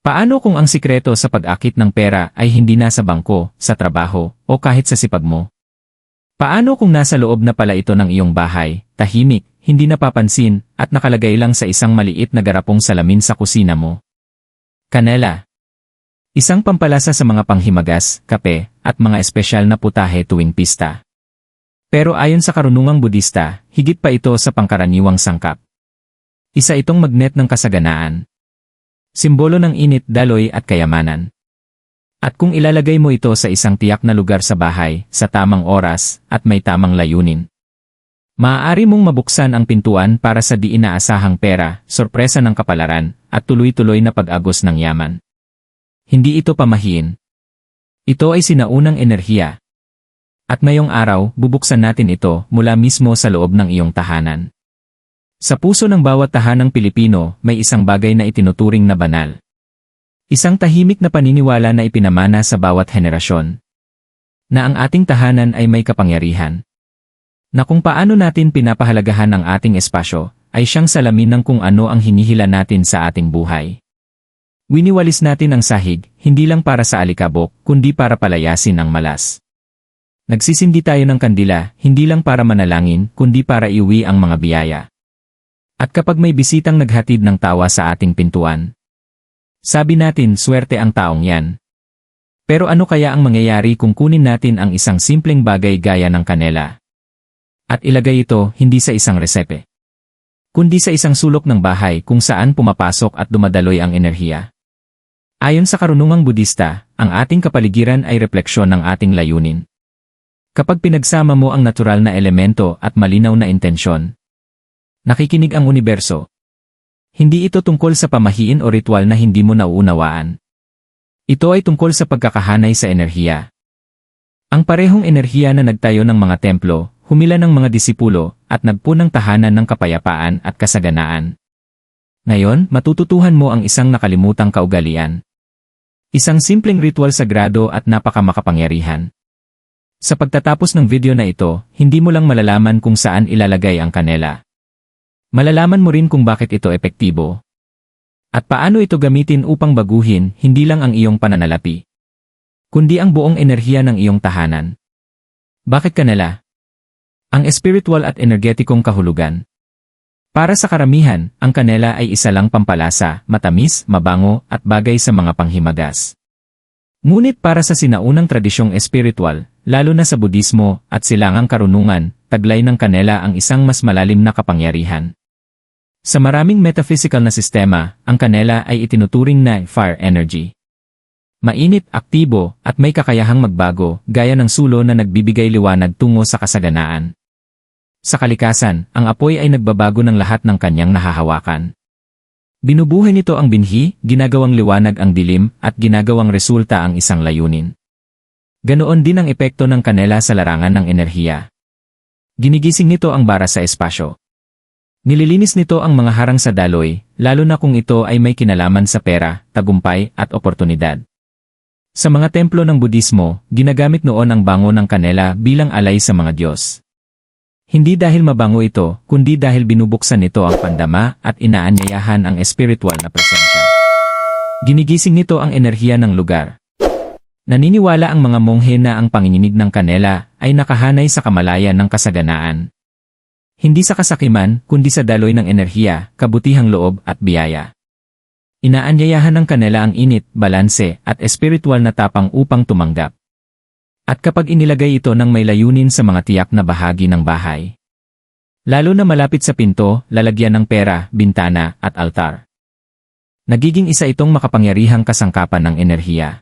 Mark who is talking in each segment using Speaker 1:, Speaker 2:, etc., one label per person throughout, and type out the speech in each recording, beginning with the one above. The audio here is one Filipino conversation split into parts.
Speaker 1: Paano kung ang sikreto sa pag-akit ng pera ay hindi nasa bangko, sa trabaho, o kahit sa sipag mo? Paano kung nasa loob na pala ito ng iyong bahay, tahimik, hindi napapansin, at nakalagay lang sa isang maliit na garapong salamin sa kusina mo? Kanela. Isang pampalasa sa mga panghimagas, kape, at mga espesyal na putahe tuwing pista. Pero ayon sa karunungang Budista, higit pa ito sa pangkaraniwang sangkap. Isa itong magnet ng kasaganaan. Simbolo ng init, daloy at kayamanan. At kung ilalagay mo ito sa isang tiyak na lugar sa bahay, sa tamang oras, at may tamang layunin, maaari mong mabuksan ang pintuan para sa di inaasahang pera, sorpresa ng kapalaran, at tuloy-tuloy na pag-agos ng yaman. Hindi ito pamahiin. Ito ay sinaunang enerhiya. At ngayong araw, bubuksan natin ito mula mismo sa loob ng iyong tahanan. Sa puso ng bawat tahanang Pilipino, may isang bagay na itinuturing na banal. Isang tahimik na paniniwala na ipinamana sa bawat henerasyon. Na ang ating tahanan ay may kapangyarihan. Na kung paano natin pinapahalagahan ang ating espasyo, ay siyang salamin ng kung ano ang hinihila natin sa ating buhay. Winiwalis natin ang sahig, hindi lang para sa alikabok, kundi para palayasin ang malas. Nagsisindi tayo ng kandila, hindi lang para manalangin, kundi para iuwi ang mga biyaya. At kapag may bisitang naghatid ng tawa sa ating pintuan, sabi natin swerte ang taong yan. Pero ano kaya ang mangyayari kung kunin natin ang isang simpleng bagay gaya ng kanela? At ilagay ito hindi sa isang resepe, kundi sa isang sulok ng bahay kung saan pumapasok at dumadaloy ang enerhiya. Ayon sa karunungang Budista, ang ating kapaligiran ay refleksyon ng ating layunin. Kapag pinagsama mo ang natural na elemento at malinaw na intensyon, nakikinig ang universo. Hindi ito tungkol sa pamahiin o ritual na hindi mo nauunawaan. Ito ay tungkol sa pagkakahanay sa enerhiya. Ang parehong enerhiya na nagtayo ng mga templo, humila ng mga disipulo, at nagpunang tahanan ng kapayapaan at kasaganaan. Ngayon, matututuhan mo ang isang nakalimutang kaugalian. Isang simpleng ritual sagrado at napakamakapangyarihan. Sa pagtatapos ng video na ito, hindi mo lang malalaman kung saan ilalagay ang kanela. Malalaman mo rin kung bakit ito epektibo. At paano ito gamitin upang baguhin hindi lang ang iyong pananalapi, kundi ang buong enerhiya ng iyong tahanan. Bakit kanela? Ang espiritual at energetikong kahulugan. Para sa karamihan, ang kanela ay isa lang pampalasa, matamis, mabango, at bagay sa mga panghimagas. Ngunit para sa sinaunang tradisyong espiritual, lalo na sa Budismo at silangang karunungan, taglay ng kanela ang isang mas malalim na kapangyarihan. Sa maraming metaphysical na sistema, ang kanela ay itinuturing na fire energy. Mainit, aktibo, at may kakayahang magbago, gaya ng sulo na nagbibigay liwanag tungo sa kasaganaan. Sa kalikasan, ang apoy ay nagbabago ng lahat ng kanyang nahahawakan. Binubuhay nito ang binhi, ginagawang liwanag ang dilim, at ginagawang resulta ang isang layunin. Ganoon din ang epekto ng kanela sa larangan ng enerhiya. Ginigising nito ang bara sa espasyo. Nililinis nito ang mga harang sa daloy, lalo na kung ito ay may kinalaman sa pera, tagumpay, at oportunidad. Sa mga templo ng Budismo, ginagamit noon ang bango ng kanela bilang alay sa mga Diyos. Hindi dahil mabango ito, kundi dahil binubuksan nito ang pandama at inaanyayahan ang espiritual na presensya. Ginigising nito ang enerhiya ng lugar. Naniniwala ang mga monghe na ang panginginig ng kanela ay nakahanay sa kamalayan ng kasaganaan. Hindi sa kasakiman, kundi sa daloy ng enerhiya, kabutihang loob at biyaya. Inaanyayahan ng kanela ang init, balanse, at espiritual na tapang upang tumanggap. At kapag inilagay ito ng may layunin sa mga tiyak na bahagi ng bahay, lalo na malapit sa pinto, lalagyan ng pera, bintana, at altar, nagiging isa itong makapangyarihang kasangkapan ng enerhiya.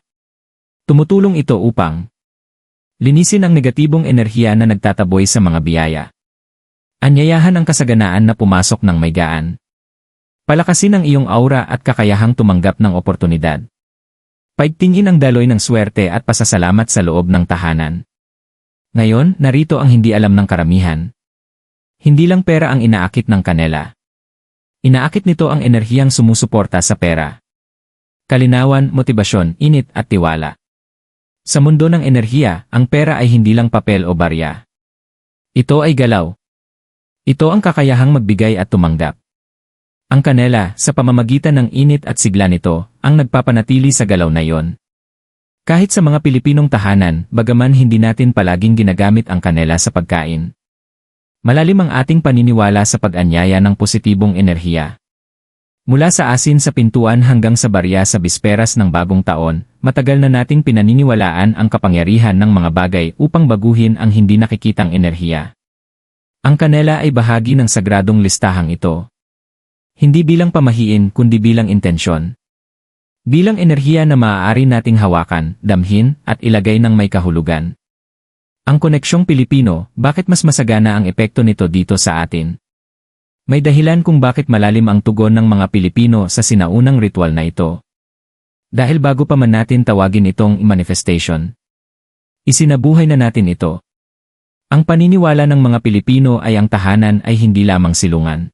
Speaker 1: Tumutulong ito upang linisin ang negatibong enerhiya na nagtataboy sa mga biyaya. Anyayahan ang kasaganaan na pumasok ng may gaan. Palakasin ang iyong aura at kakayahang tumanggap ng oportunidad. Paigtingin ang daloy ng swerte at pasasalamat sa loob ng tahanan. Ngayon, narito ang hindi alam ng karamihan. Hindi lang pera ang inaakit ng kanela. Inaakit nito ang enerhiyang sumusuporta sa pera. Kalinawan, motibasyon, init at tiwala. Sa mundo ng enerhiya, ang pera ay hindi lang papel o barya. Ito ay galaw. Ito ang kakayahang magbigay at tumanggap. Ang kanela, sa pamamagitan ng init at sigla nito, ang nagpapanatili sa galaw na iyon. Kahit sa mga Pilipinong tahanan, bagaman hindi natin palaging ginagamit ang kanela sa pagkain. Malalim ang ating paniniwala sa pag-anyaya ng positibong enerhiya. Mula sa asin sa pintuan hanggang sa barya sa bisperas ng bagong taon, matagal na nating pinaniniwalaan ang kapangyarihan ng mga bagay upang baguhin ang hindi nakikitang enerhiya. Ang kanela ay bahagi ng sagradong listahang ito. Hindi bilang pamahiin kundi bilang intensyon. Bilang enerhiya na maaari nating hawakan, damhin, at ilagay ng may kahulugan. Ang koneksyong Pilipino, bakit mas masagana ang epekto nito dito sa atin? May dahilan kung bakit malalim ang tugon ng mga Pilipino sa sinaunang ritual na ito. Dahil bago pa man natin tawagin itong manifestation, isinabuhay na natin ito. Ang paniniwala ng mga Pilipino ay ang tahanan ay hindi lamang silungan.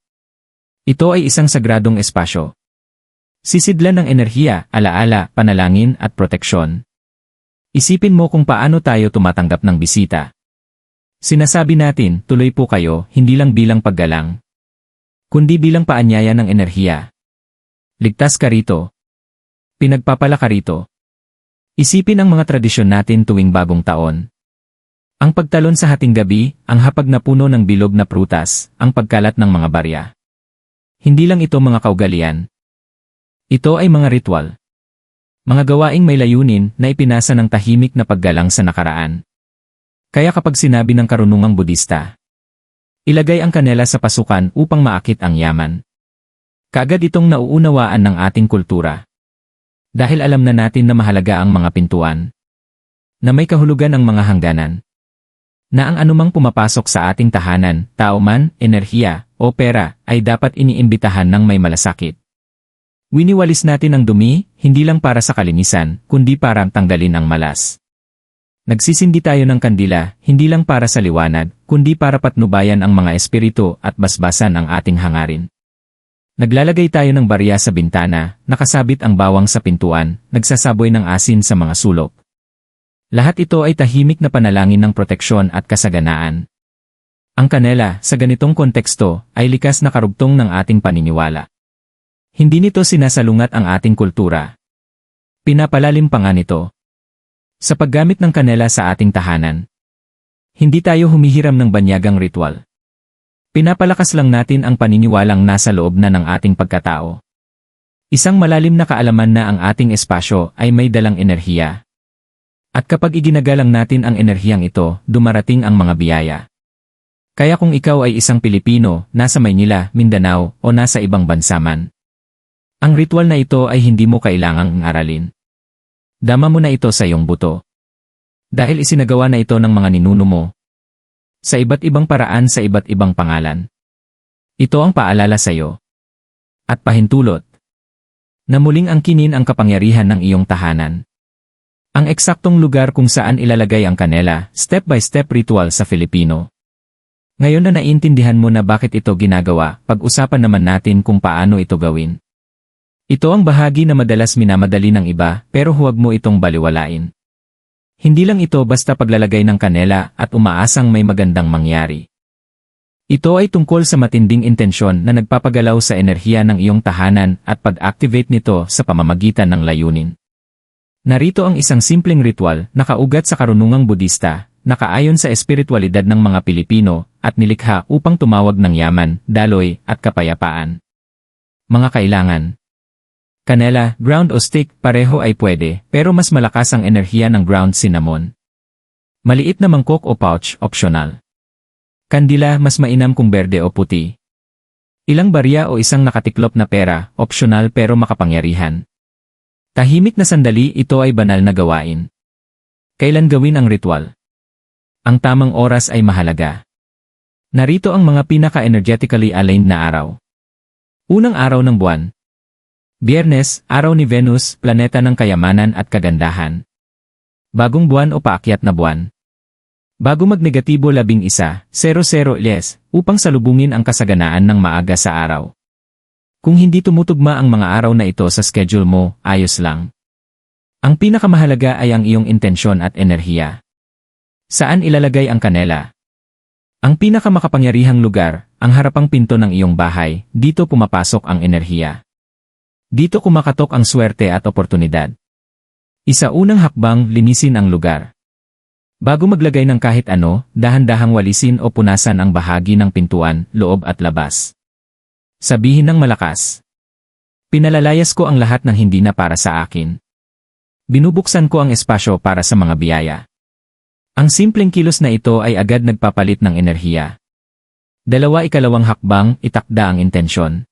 Speaker 1: Ito ay isang sagradong espasyo. Sisidlan ng enerhiya, alaala, panalangin at proteksyon. Isipin mo kung paano tayo tumatanggap ng bisita. Sinasabi natin, tuloy po kayo, hindi lang bilang paggalang, kundi bilang paanyaya ng enerhiya. Ligtas ka rito. Pinagpapala ka rito. Isipin ang mga tradisyon natin tuwing bagong taon. Ang pagtalon sa hating gabi, ang hapag na puno ng bilog na prutas, ang pagkalat ng mga barya. Hindi lang ito mga kaugalian. Ito ay mga ritual. Mga gawaing may layunin na ipinasa ng tahimik na paggalang sa nakaraan. Kaya kapag sinabi ng karunungang Budista, ilagay ang kanela sa pasukan upang maakit ang yaman, kaagad itong nauunawaan ng ating kultura. Dahil alam na natin na mahalaga ang mga pintuan, na may kahulugan ang mga hangganan, na ang anumang pumapasok sa ating tahanan, tao man, enerhiya, o pera, ay dapat iniimbitahan ng may malasakit. Winiwalis natin ang dumi, hindi lang para sa kalinisan, kundi para tanggalin ang malas. Nagsisindi tayo ng kandila, hindi lang para sa liwanag, kundi para patnubayan ang mga espiritu at basbasan ang ating hangarin. Naglalagay tayo ng barya sa bintana, nakasabit ang bawang sa pintuan, nagsasaboy ng asin sa mga sulok. Lahat ito ay tahimik na panalangin ng proteksyon at kasaganaan. Ang kanela, sa ganitong konteksto, ay likas na karugtong ng ating paniniwala. Hindi nito sinasalungat ang ating kultura. Pinapalalim pa nga nito. Sa paggamit ng kanela sa ating tahanan, hindi tayo humihiram ng banyagang ritual. Pinapalakas lang natin ang paniniwalang nasa loob na ng ating pagkatao. Isang malalim na kaalaman na ang ating espasyo ay may dalang enerhiya. At kapag iginagalang natin ang enerhiyang ito, dumarating ang mga biyaya. Kaya kung ikaw ay isang Pilipino, nasa Maynila, Mindanao, o nasa ibang bansa man, ang ritual na ito ay hindi mo kailangang aralin. Dama mo na ito sa iyong buto. Dahil isinagawa na ito ng mga ninuno mo, sa iba't ibang paraan sa iba't ibang pangalan. Ito ang paalala sa iyo. At pahintulot, na muling angkinin ang kapangyarihan ng iyong tahanan. Ang eksaktong lugar kung saan ilalagay ang kanela, step-by-step ritual sa Filipino. Ngayon na naiintindihan mo na bakit ito ginagawa, pag-usapan naman natin kung paano ito gawin. Ito ang bahagi na madalas minamadali ng iba, pero huwag mo itong baliwalain. Hindi lang ito basta paglalagay ng kanela at umaasang may magandang mangyari. Ito ay tungkol sa matinding intensyon na nagpapagalaw sa enerhiya ng iyong tahanan at pag-activate nito sa pamamagitan ng layunin. Narito ang isang simpleng ritual na kaugat sa karunungang Budista, nakaayon sa espiritualidad ng mga Pilipino, at nilikha upang tumawag ng yaman, daloy, at kapayapaan. Mga kailangan. Kanela, ground o stick, pareho ay pwede, pero mas malakas ang enerhiya ng ground cinnamon. Maliit na mangkok o pouch, optional. Kandila, mas mainam kung berde o puti. Ilang barya o isang nakatiklop na pera, optional pero makapangyarihan. Tahimik na sandali, ito ay banal na gawain. Kailan gawin ang ritual? Ang tamang oras ay mahalaga. Narito ang mga pinaka-energetically aligned na araw. Unang araw ng buwan. Biyernes, araw ni Venus, planeta ng kayamanan at kagandahan. Bagong buwan o paakyat na buwan. Bago magnegatibo 11:00 yes, upang salubungin ang kasaganaan ng maaga sa araw. Kung hindi tumutugma ang mga araw na ito sa schedule mo, ayos lang. Ang pinakamahalaga ay ang iyong intensyon at enerhiya. Saan ilalagay ang kanela? Ang pinakamakapangyarihang lugar, ang harapang pinto ng iyong bahay, dito pumapasok ang enerhiya. Dito kumakatok ang swerte at oportunidad. Unang hakbang, linisin ang lugar. Bago maglagay ng kahit ano, dahan-dahang walisin o punasan ang bahagi ng pintuan, loob at labas. Sabihin ng malakas. Pinalalayas ko ang lahat ng hindi na para sa akin. Binubuksan ko ang espasyo para sa mga biyaya. Ang simpleng kilos na ito ay agad nagpapalit ng enerhiya. Ikalawang hakbang, itakda ang intensyon.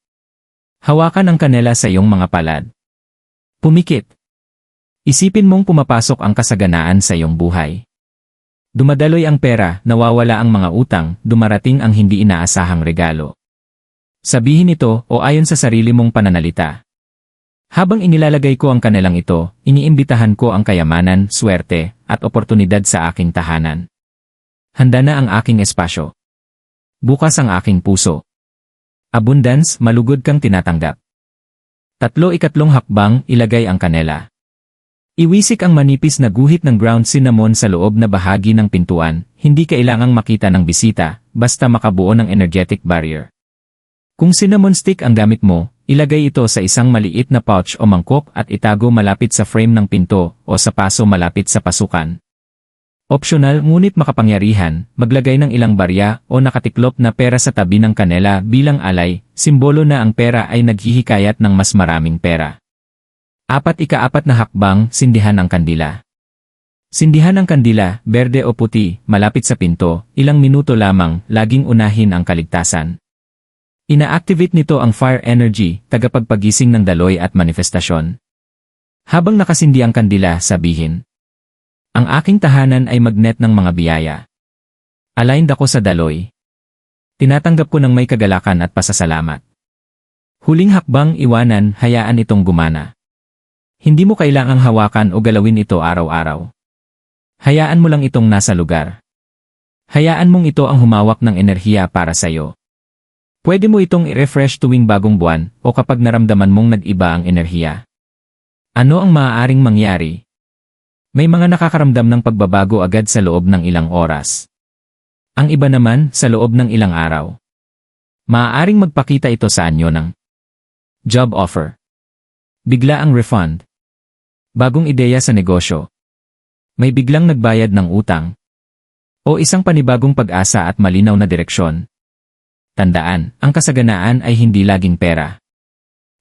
Speaker 1: Hawakan ang kanela sa iyong mga palad. Pumikit. Isipin mong pumapasok ang kasaganaan sa iyong buhay. Dumadaloy ang pera, nawawala ang mga utang, dumarating ang hindi inaasahang regalo. Sabihin ito o ayon sa sarili mong pananalita. Habang inilalagay ko ang kanelang ito, iniimbitahan ko ang kayamanan, swerte, at oportunidad sa aking tahanan. Handa na ang aking espasyo. Bukas ang aking puso. Abundance, malugod kang tinatanggap. Ikatlong hakbang, ilagay ang kanela. Iwisik ang manipis na guhit ng ground cinnamon sa loob na bahagi ng pintuan, hindi kailangang makita ng bisita, basta makabuo ng energetic barrier. Kung cinnamon stick ang gamit mo, ilagay ito sa isang maliit na pouch o mangkok at itago malapit sa frame ng pinto o sa paso malapit sa pasukan. Optional ngunit makapangyarihan, maglagay ng ilang barya o nakatiklop na pera sa tabi ng kanela bilang alay, simbolo na ang pera ay naghihikayat ng mas maraming pera. Ika-4 na hakbang, sindihan ang kandila. Sindihan ang kandila, berde o puti, malapit sa pinto, ilang minuto lamang, laging unahin ang kaligtasan. Ina-activate nito ang fire energy, tagapagpagising ng daloy at manifestasyon. Habang nakasindi ang kandila, sabihin. Ang aking tahanan ay magnet ng mga biyaya. Aligned ako sa daloy. Tinatanggap ko ng may kagalakan at pasasalamat. Huling hakbang, iwanan, hayaan itong gumana. Hindi mo kailangang hawakan o galawin ito araw-araw. Hayaan mo lang itong nasa lugar. Hayaan mong ito ang humawak ng enerhiya para sa iyo. Pwede mo itong i-refresh tuwing bagong buwan o kapag naramdaman mong nag-iba ang enerhiya. Ano ang maaaring mangyari? May mga nakakaramdam ng pagbabago agad sa loob ng ilang oras. Ang iba naman sa loob ng ilang araw. Maaaring magpakita ito sa anyo ng job offer. Bigla ang refund. Bagong ideya sa negosyo. May biglang nagbayad ng utang. O isang panibagong pag-asa at malinaw na direksyon. Tandaan, ang kasaganaan ay hindi laging pera.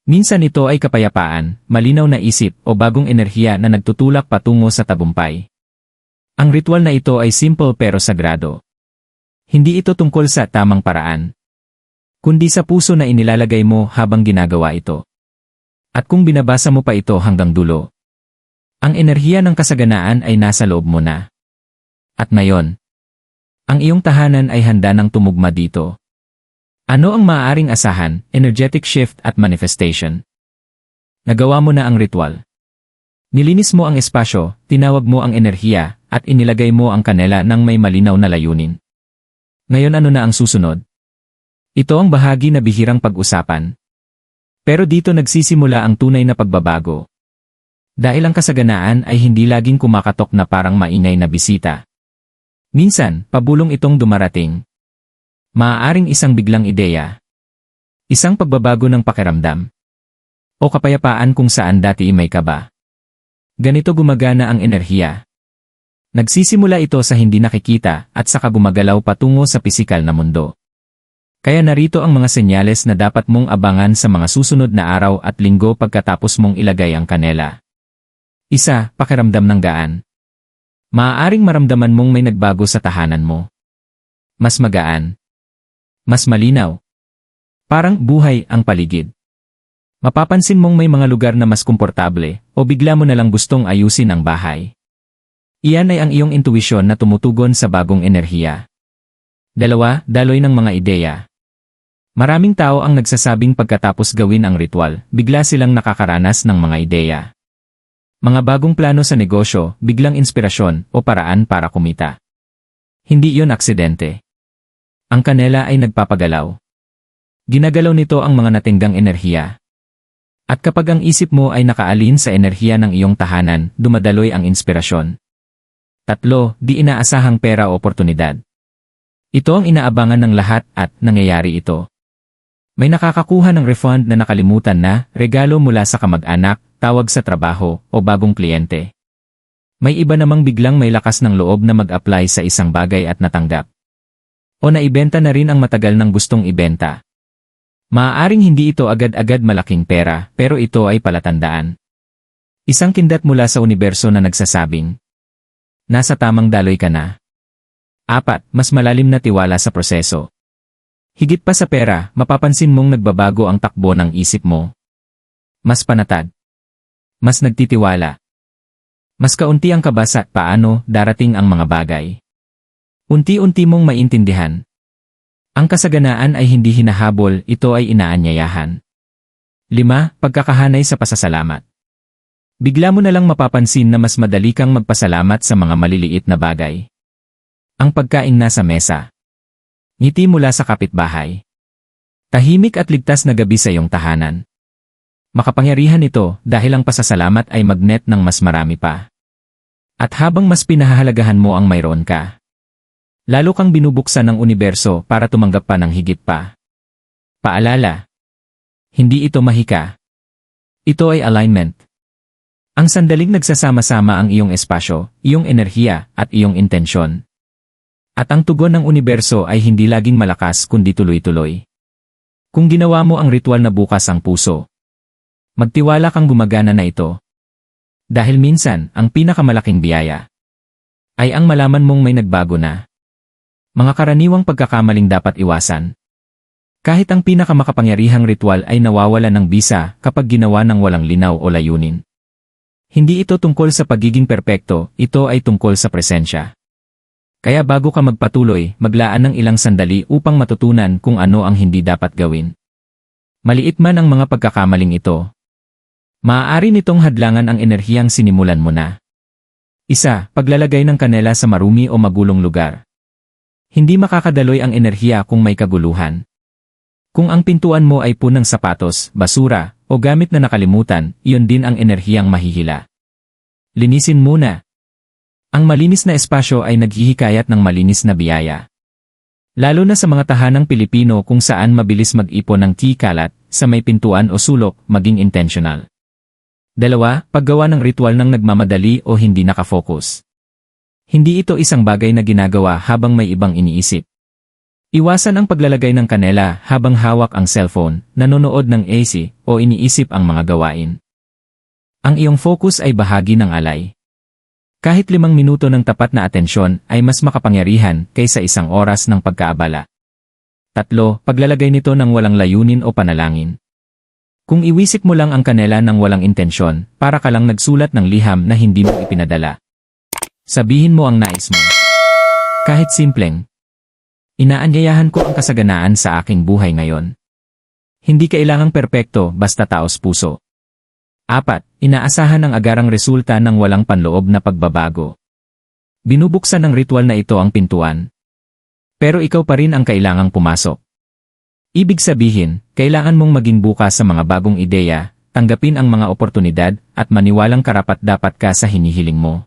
Speaker 1: Minsan ito ay kapayapaan, malinaw na isip o bagong enerhiya na nagtutulak patungo sa tagumpay. Ang ritual na ito ay simple pero sagrado. Hindi ito tungkol sa tamang paraan, kundi sa puso na inilalagay mo habang ginagawa ito. At kung binabasa mo pa ito hanggang dulo, ang enerhiya ng kasaganaan ay nasa loob mo na. At ngayon, ang iyong tahanan ay handa ng tumugma dito. Ano ang maaaring asahan, energetic shift at manifestation? Nagawa mo na ang ritual. Nilinis mo ang espasyo, tinawag mo ang enerhiya, at inilagay mo ang kanela ng may malinaw na layunin. Ngayon ano na ang susunod? Ito ang bahagi na bihirang pag-usapan. Pero dito nagsisimula ang tunay na pagbabago. Dahil ang kasaganaan ay hindi laging kumakatok na parang maingay na bisita. Minsan, pabulong itong dumarating. Maaaring isang biglang ideya. Isang pagbabago ng pakiramdam. O kapayapaan kung saan dati may kaba. Ganito gumagana ang enerhiya. Nagsisimula ito sa hindi nakikita at saka gumagalaw patungo sa pisikal na mundo. Kaya narito ang mga senyales na dapat mong abangan sa mga susunod na araw at linggo pagkatapos mong ilagay ang kanela. 1. Pakiramdam ng gaan. Maaaring maramdaman mong may nagbago sa tahanan mo. Mas magaan. Mas malinaw. Parang buhay ang paligid. Mapapansin mong may mga lugar na mas komportable o bigla mo na lang gustong ayusin ang bahay. Iyan ay ang iyong intuisyon na tumutugon sa bagong enerhiya. 2. Daloy ng mga ideya. Maraming tao ang nagsasabing pagkatapos gawin ang ritual, bigla silang nakakaranas ng mga ideya. Mga bagong plano sa negosyo, biglang inspirasyon o paraan para kumita. Hindi iyon aksidente. Ang kanela ay nagpapagalaw. Ginagalaw nito ang mga natinggang enerhiya. At kapag ang isip mo ay nakaalin sa enerhiya ng iyong tahanan, dumadaloy ang inspirasyon. 3. Di inaasahang pera o oportunidad. Ito ang inaabangan ng lahat at nangyayari ito. May nakakakuha ng refund na nakalimutan na, regalo mula sa kamag-anak, tawag sa trabaho, o bagong kliyente. May iba namang biglang may lakas ng loob na mag-apply sa isang bagay at natanggap. O naibenta na rin ang matagal ng gustong ibenta. Maaaring hindi ito agad-agad malaking pera, pero ito ay palatandaan. Isang kindat mula sa universo na nagsasabing, nasa tamang daloy ka na. 4. Mas malalim na tiwala sa proseso. Higit pa sa pera, mapapansin mong nagbabago ang takbo ng isip mo. Mas panatag. Mas nagtitiwala. Mas kaunti ang kaba sa paano darating ang mga bagay. Unti-unti mong maintindihan. Ang kasaganaan ay hindi hinahabol, ito ay inaanyayahan. 5. Pagkakahanay sa pasasalamat. Bigla mo na lang mapapansin na mas madali kang magpasalamat sa mga maliliit na bagay. Ang pagkain nasa mesa. Ngiti mula sa kapitbahay. Tahimik at ligtas na gabi sa iyong tahanan. Makapangyarihan ito dahil ang pasasalamat ay magnet ng mas marami pa. At habang mas pinahahalagahan mo ang mayroon ka, lalo kang binubuksan ng universo para tumanggap pa ng higit pa. Paalala. Hindi ito mahika. Ito ay alignment. Ang sandaling nagsasama-sama ang iyong espasyo, iyong enerhiya, at iyong intensyon. At ang tugon ng universo ay hindi laging malakas kundi tuloy-tuloy. Kung ginawa mo ang ritual na bukas ang puso, magtiwala kang gumagana na ito. Dahil minsan, ang pinakamalaking biyaya ay ang malaman mong may nagbago na. Mga karaniwang pagkakamaling dapat iwasan. Kahit ang pinakamakapangyarihang ritual ay nawawala ng bisa kapag ginawa ng walang linaw o layunin. Hindi ito tungkol sa pagiging perpekto, ito ay tungkol sa presensya. Kaya bago ka magpatuloy, maglaan ng ilang sandali upang matutunan kung ano ang hindi dapat gawin. Maliit man ang mga pagkakamaling ito, maaari nitong hadlangan ang enerhiyang sinimulan mo na. 1. Paglalagay ng kanela sa marumi o magulong lugar. Hindi makakadaloy ang enerhiya kung may kaguluhan. Kung ang pintuan mo ay punang sapatos, basura, o gamit na nakalimutan, iyon din ang enerhiyang mahihila. Linisin muna. Ang malinis na espasyo ay naghihikayat ng malinis na biyaya. Lalo na sa mga tahanang Pilipino kung saan mabilis mag-ipon ng kalat sa may pintuan o sulok, maging intentional. 2. Paggawa ng ritual ng nagmamadali o hindi nakafocus. Hindi ito isang bagay na ginagawa habang may ibang iniisip. Iwasan ang paglalagay ng kanela habang hawak ang cellphone, nanonood ng AC, o iniisip ang mga gawain. Ang iyong focus ay bahagi ng alay. Kahit 5 minuto ng tapat na atensyon ay mas makapangyarihan kaysa 1 oras ng pagkaabala. 3. Paglalagay nito ng walang layunin o panalangin. Kung iwisip mo lang ang kanela ng walang intensyon, para ka lang nagsulat ng liham na hindi mo ipinadala. Sabihin mo ang nais mo. Kahit simpleng, inaanyayahan ko ang kasaganaan sa aking buhay ngayon. Hindi kailangang perpekto basta taos puso. 4. Inaasahan ang agarang resulta ng walang panloob na pagbabago. Binubuksan ng ritual na ito ang pintuan. Pero ikaw pa rin ang kailangang pumasok. Ibig sabihin, kailangan mong maging bukas sa mga bagong ideya, tanggapin ang mga oportunidad, at maniwalang karapat-dapat ka sa hinihiling mo.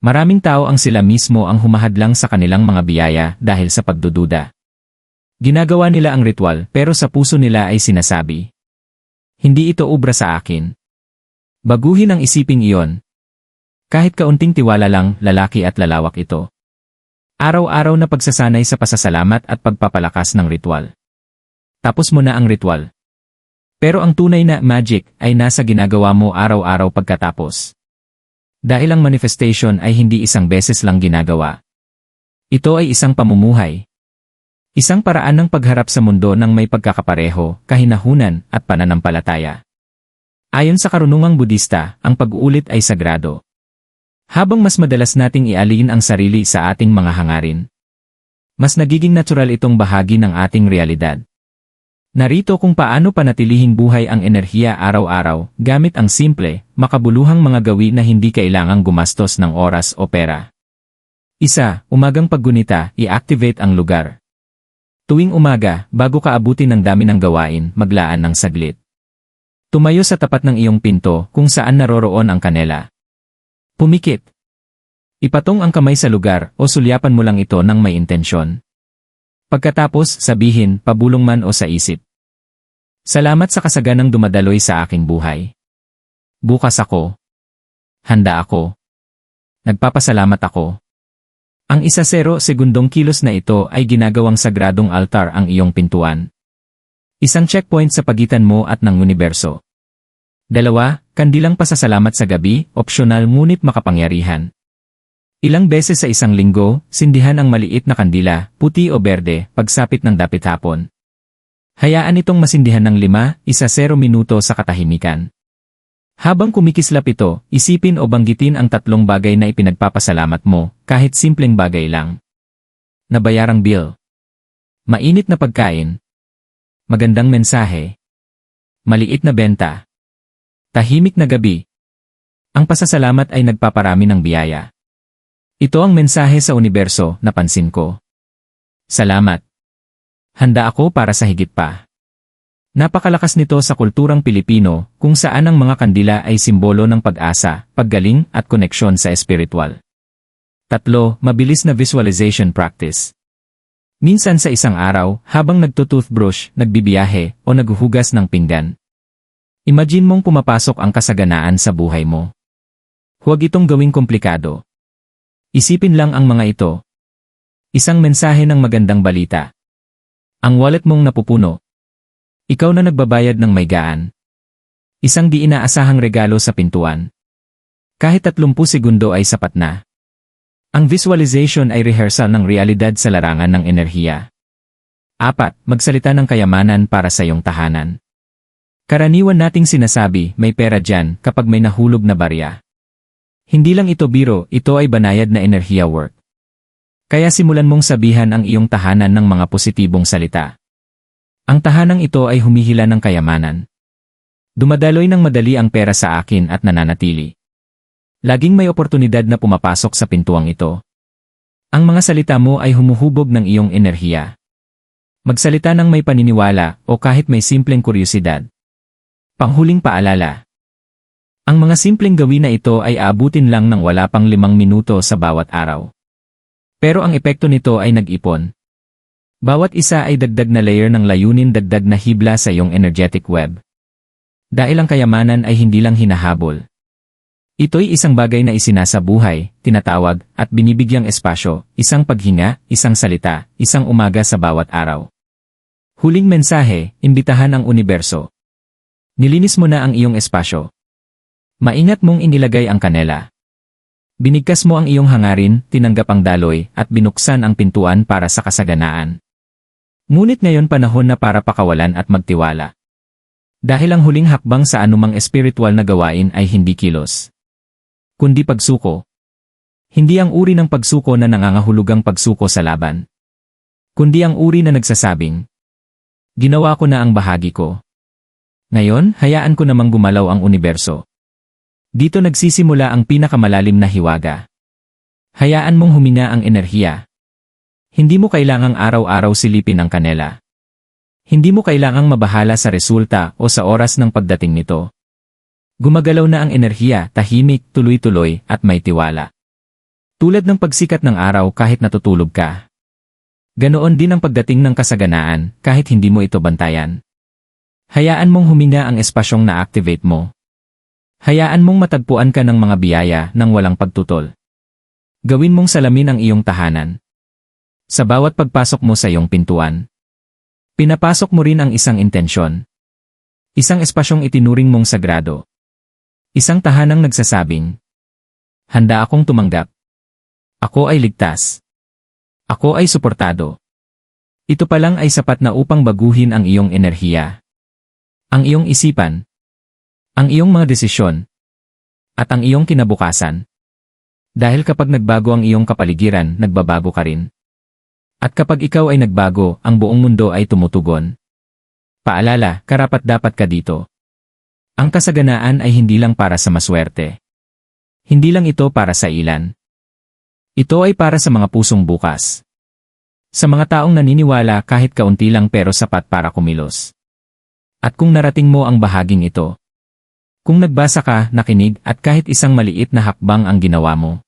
Speaker 1: Maraming tao ang sila mismo ang humahadlang sa kanilang mga biyaya dahil sa pagdududa. Ginagawa nila ang ritual pero sa puso nila ay sinasabi, hindi ito obra sa akin. Baguhin ang isiping iyon. Kahit kaunting tiwala lang, lalaki at lalawak ito. Araw-araw na pagsasanay sa pasasalamat at pagpapalakas ng ritual. Tapos mo na ang ritual. Pero ang tunay na magic ay nasa ginagawa mo araw-araw pagkatapos. Dahil ang manifestation ay hindi isang beses lang ginagawa. Ito ay isang pamumuhay. Isang paraan ng pagharap sa mundo ng may pagkakapareho, kahinahunan, at pananampalataya. Ayon sa karunungang Budista, ang pag-uulit ay sagrado. Habang mas madalas nating ialin ang sarili sa ating mga hangarin, mas nagiging natural itong bahagi ng ating realidad. Narito kung paano panatilihin buhay ang enerhiya araw-araw gamit ang simple, makabuluhang mga gawi na hindi kailangang gumastos ng oras o pera. 1. Umagang paggunita, i-activate ang lugar. Tuwing umaga, bago ka abutin ng dami ng gawain, maglaan ng saglit. Tumayo sa tapat ng iyong pinto kung saan naroroon ang kanela. Pumikit. Ipatong ang kamay sa lugar o sulyapan mo lang ito ng may intensyon. Pagkatapos, sabihin, pabulong man o sa isip. Salamat sa kasaganang dumadaloy sa aking buhay. Bukas ako. Handa ako. Nagpapasalamat ako. Ang 1-0 segundong kilos na ito ay ginagawang sagradong altar ang iyong pintuan. Isang checkpoint sa pagitan mo at ng universo. 2. Kandilang pasasalamat sa gabi, opsyonal ngunit makapangyarihan. Ilang beses sa isang linggo, sindihan ang maliit na kandila, puti o berde, pagsapit ng dapit hapon. Hayaan itong masindihan ng 5-10 minuto sa katahimikan. Habang kumikislap ito, isipin o banggitin ang 3 bagay na ipinagpapasalamat mo, kahit simpleng bagay lang. Nabayarang bill. Mainit na pagkain. Magandang mensahe. Maliit na benta. Tahimik na gabi. Ang pasasalamat ay nagpaparami ng biyaya. Ito ang mensahe sa universo, napansin ko. Salamat. Handa ako para sa higit pa. Napakalakas nito sa kulturang Pilipino, kung saan ang mga kandila ay simbolo ng pag-asa, paggaling at koneksyon sa espiritual. 3. Mabilis na visualization practice. Minsan sa isang araw, habang nagtutoothbrush, nagbibiyahe, o naghuhugas ng pinggan. Imagine mong pumapasok ang kasaganaan sa buhay mo. Huwag itong gawing komplikado. Isipin lang ang mga ito. Isang mensahe ng magandang balita. Ang wallet mong napupuno. Ikaw na nagbabayad ng may gaan. Isang di inaasahang regalo sa pintuan. Kahit 30 segundo ay sapat na. Ang visualization ay rehearsal ng realidad sa larangan ng enerhiya. 4. Magsalita ng kayamanan para sa iyong tahanan. Karaniwan nating sinasabi, may pera dyan, kapag may nahulog na barya. Hindi lang ito biro, ito ay banayad na enerhiya work. Kaya simulan mong sabihan ang iyong tahanan ng mga positibong salita. Ang tahanang ito ay humihila ng kayamanan. Dumadaloy ng madali ang pera sa akin at nananatili. Laging may oportunidad na pumapasok sa pintuang ito. Ang mga salita mo ay humuhubog ng iyong enerhiya. Magsalita ng may paniniwala o kahit may simpleng kuryosidad. Panghuling paalala. Ang mga simpleng gawin na ito ay aabutin lang ng wala pang 5 minuto sa bawat araw. Pero ang epekto nito ay nag-ipon. Bawat isa ay dagdag na layer ng layunin, dagdag na hibla sa iyong energetic web. Dahil ang kayamanan ay hindi lang hinahabol. Ito'y isang bagay na isinasa buhay, tinatawag, at binibigyang espasyo, isang paghinga, isang salita, isang umaga sa bawat araw. Huling mensahe, imbitahan ang universo. Nilinis mo na ang iyong espasyo. Maingat mong inilagay ang kanela. Binigkas mo ang iyong hangarin, tinanggap ang daloy, at binuksan ang pintuan para sa kasaganaan. Ngunit ngayon panahon na para pakawalan at magtiwala. Dahil ang huling hakbang sa anumang espiritual na gawain ay hindi kilos, kundi pagsuko. Hindi ang uri ng pagsuko na nangangahulugang pagsuko sa laban, kundi ang uri na nagsasabing, ginawa ko na ang bahagi ko. Ngayon, hayaan ko namang gumalaw ang universo. Dito nagsisimula ang pinakamalalim na hiwaga. Hayaan mong huminga ang enerhiya. Hindi mo kailangang araw-araw silipin ang kanela. Hindi mo kailangang mabahala sa resulta o sa oras ng pagdating nito. Gumagalaw na ang enerhiya, tahimik, tuloy-tuloy, at may tiwala. Tulad ng pagsikat ng araw kahit natutulog ka. Ganoon din ang pagdating ng kasaganaan kahit hindi mo ito bantayan. Hayaan mong huminga ang espasyong na-activate mo. Hayaan mong matagpuan ka ng mga biyaya nang walang pagtutol. Gawin mong salamin ang iyong tahanan. Sa bawat pagpasok mo sa iyong pintuan, pinapasok mo rin ang isang intensyon. Isang espasyong itinuring mong sagrado. Isang tahanang nagsasabing, handa akong tumanggap. Ako ay ligtas. Ako ay suportado. Ito pa lang ay sapat na upang baguhin ang iyong enerhiya, ang iyong isipan, ang iyong mga desisyon, at ang iyong kinabukasan. Dahil kapag nagbago ang iyong kapaligiran, nagbabago ka rin. At kapag ikaw ay nagbago, ang buong mundo ay tumutugon. Paalala, karapat-dapat ka dito. Ang kasaganaan ay hindi lang para sa maswerte. Hindi lang ito para sa ilan. Ito ay para sa mga pusong bukas. Sa mga taong naniniwala kahit kaunti lang pero sapat para kumilos. At kung narating mo ang bahaging ito, kung nagbasa ka, nakinig at kahit isang maliit na hakbang ang ginawa mo,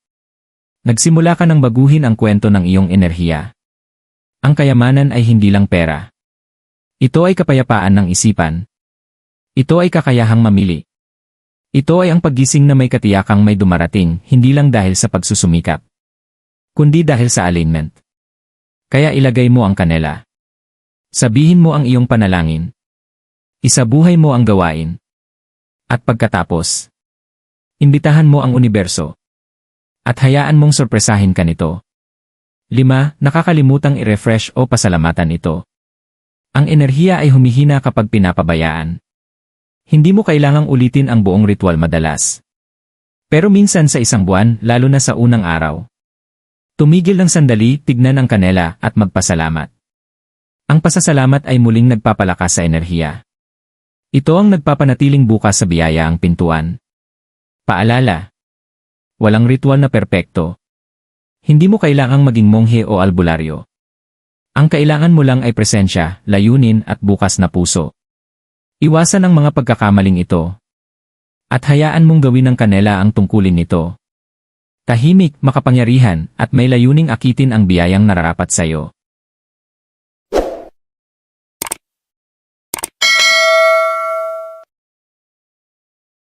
Speaker 1: nagsimula ka ng baguhin ang kwento ng iyong enerhiya. Ang kayamanan ay hindi lang pera. Ito ay kapayapaan ng isipan. Ito ay kakayahang mamili. Ito ay ang paggising na may katiyakang may dumarating, hindi lang dahil sa pagsusumikap, kundi dahil sa alignment. Kaya ilagay mo ang kanela. Sabihin mo ang iyong panalangin. Isabuhay mo ang gawain. At pagkatapos, imbitahan mo ang universo. At hayaan mong sorpresahin ka nito. 5. Nakakalimutang i-refresh o pasalamatan ito. Ang enerhiya ay humihina kapag pinapabayaan. Hindi mo kailangang ulitin ang buong ritual madalas. Pero minsan sa isang buwan, lalo na sa unang araw. Tumigil ng sandali, tignan ang kanela at magpasalamat. Ang pasasalamat ay muling nagpapalakas sa enerhiya. Ito ang nagpapanatiling bukas sa biyaya ang pintuan. Paalala. Walang ritual na perpekto. Hindi mo kailangang maging monghe o albularyo. Ang kailangan mo lang ay presensya, layunin at bukas na puso. Iwasan ang mga pagkakamaling ito. At hayaan mong gawin ng kanela ang tungkulin nito. Tahimik, makapangyarihan, at may layuning akitin ang biyayang nararapat sa iyo.